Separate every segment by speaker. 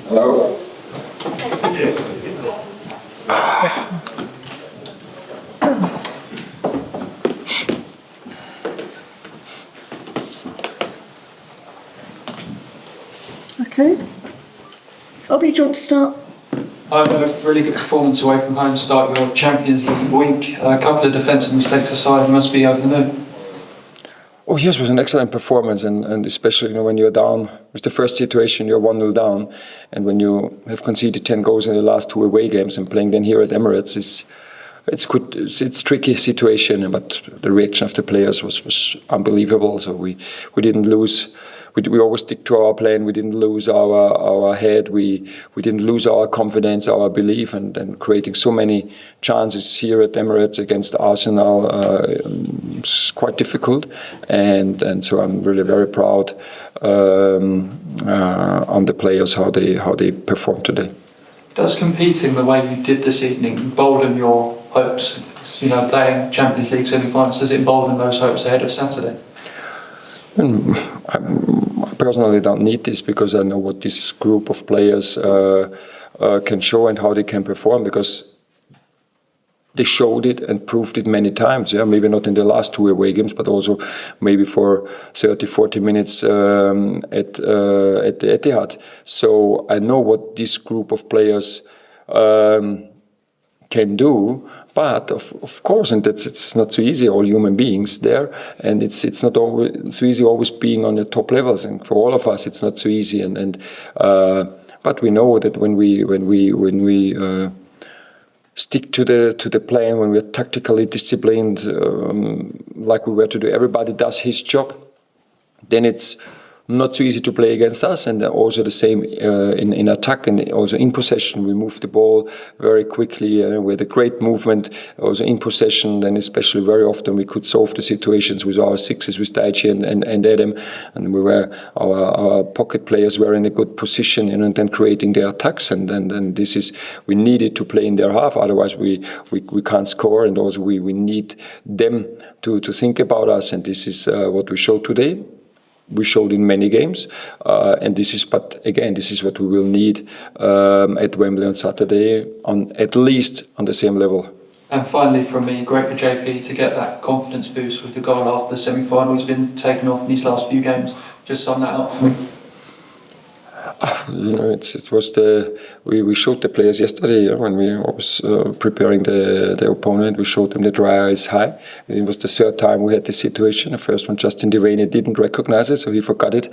Speaker 1: Hello.
Speaker 2: Okay. Bobby, do you want to start?
Speaker 3: I've had a really good performance away from home to start your Champions League week. A couple of defensive mistakes aside, must be over the moon.
Speaker 1: Oh yes, it was an excellent performance, and especially when you're down. It was the first situation you're 1-0 down, and when you have conceded 10 goals in the last 2 away games and playing then here at Emirates, it's good. It's tricky situation, but the reaction of the players was unbelievable. So we didn't lose. We always stick to our plan. We didn't lose our head. We didn't lose our confidence, our belief, and creating so many chances here at Emirates against Arsenal is quite difficult. And so I'm really very proud on the players how they performed today.
Speaker 3: Does competing the way you did this evening embolden your hopes? Playing Champions League semi-finals, does it embolden those hopes ahead of Saturday?
Speaker 1: I personally don't need this because I know what this group of players can show and how they can perform, because they showed it and proved it many times. Yeah, maybe not in the last 2 away games, but also maybe for 30-40 minutes at the Etihad. So I know what this group of players can do, but of course, and it's not so easy. All human beings there, and it's not always so easy. Always being on the top levels, and for all of us, it's not so easy. But we know that when we stick to the plan, when we're tactically disciplined, like we were to do, everybody does his job, then it's not so easy to play against us. And also the same in attack and also in possession. We move the ball very quickly with a great movement. Also in possession, then especially very often we could solve the situations with our sixes, with Daichi and Adam. And our pocket players were in a good position and then creating their attacks. And this is, we needed to play in their half, otherwise we can't score. And also we need them to think about us. And this is what we showed today. We showed in many games, and this is what we will need at Wembley on Saturday, at least on the same level.
Speaker 3: And finally, from me, great for JP to get that confidence boost with the goal after the semi-final. He's been taken off in these last few games. Just sum that up for me.
Speaker 1: It was we showed the players yesterday when we was preparing the opponent. We showed them the dry ice high. It was the 3rd time we had this situation. The first one, Justin Devaney didn't recognize it, so he forgot it.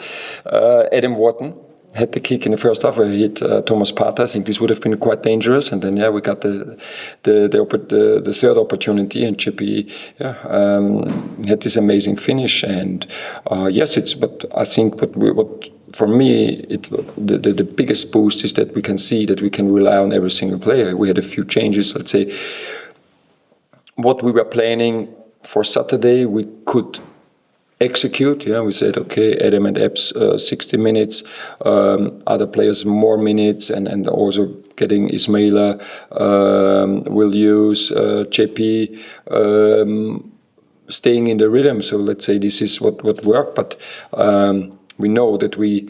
Speaker 1: Adam Wharton had the kick in the first half where he hit Thomas Partey. I think this would have been quite dangerous. And then we got the 3rd opportunity, and Chippy had this amazing finish. And but I think what for me, the biggest boost is that we can see that we can rely on every single player. We had a few changes. Let's say what we were planning for Saturday, we could execute. Yeah, we said, okay, Adam and Epps 60 minutes, other players more minutes, and also getting Ismaila, will use JP staying in the rhythm. So let's say this is what worked, but we know that we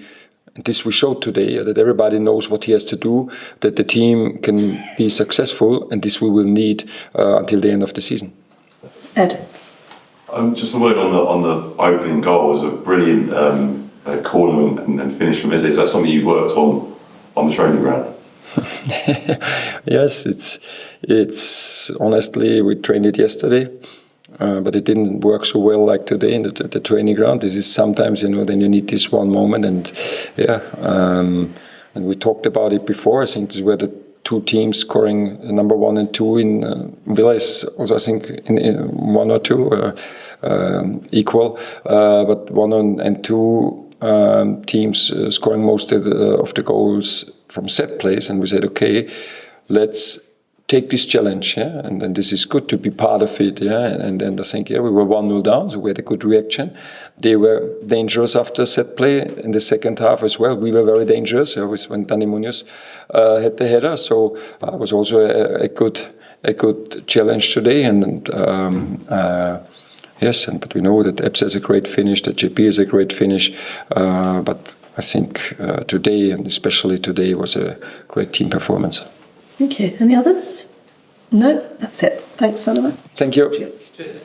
Speaker 1: showed today, that everybody knows what he has to do, that the team can be successful, and this we will need until the end of the season.
Speaker 2: Ed.
Speaker 4: Just a word on the opening goal. It was a brilliant corner and finish from Izzy. Is that something you worked on the training ground?
Speaker 1: Yes, it's honestly, we trained it yesterday. But it didn't work so well like today in the training ground. This is sometimes, then you need this one moment, and we talked about it before. I think this were the 2 teams scoring number 1 and 2 in Villa is also, I think, in 1 or 2 equal, but 1 and 2 teams scoring most of the goals from set plays, and we said, okay, let's take this challenge, and this is good to be part of it, and I think, we were 1-0 down, so we had a good reaction. They were dangerous after set play in the second half as well. We were very dangerous, when Dani Munoz had the header, so it was also a good challenge today, but we know that Epps has a great finish, that JP has a great finish, but I think today, and especially today, was a great team performance.
Speaker 2: Thank you. Any others? No, that's it. Thanks, Oliver.
Speaker 1: Thank you.
Speaker 2: Cheers.
Speaker 3: Cheers.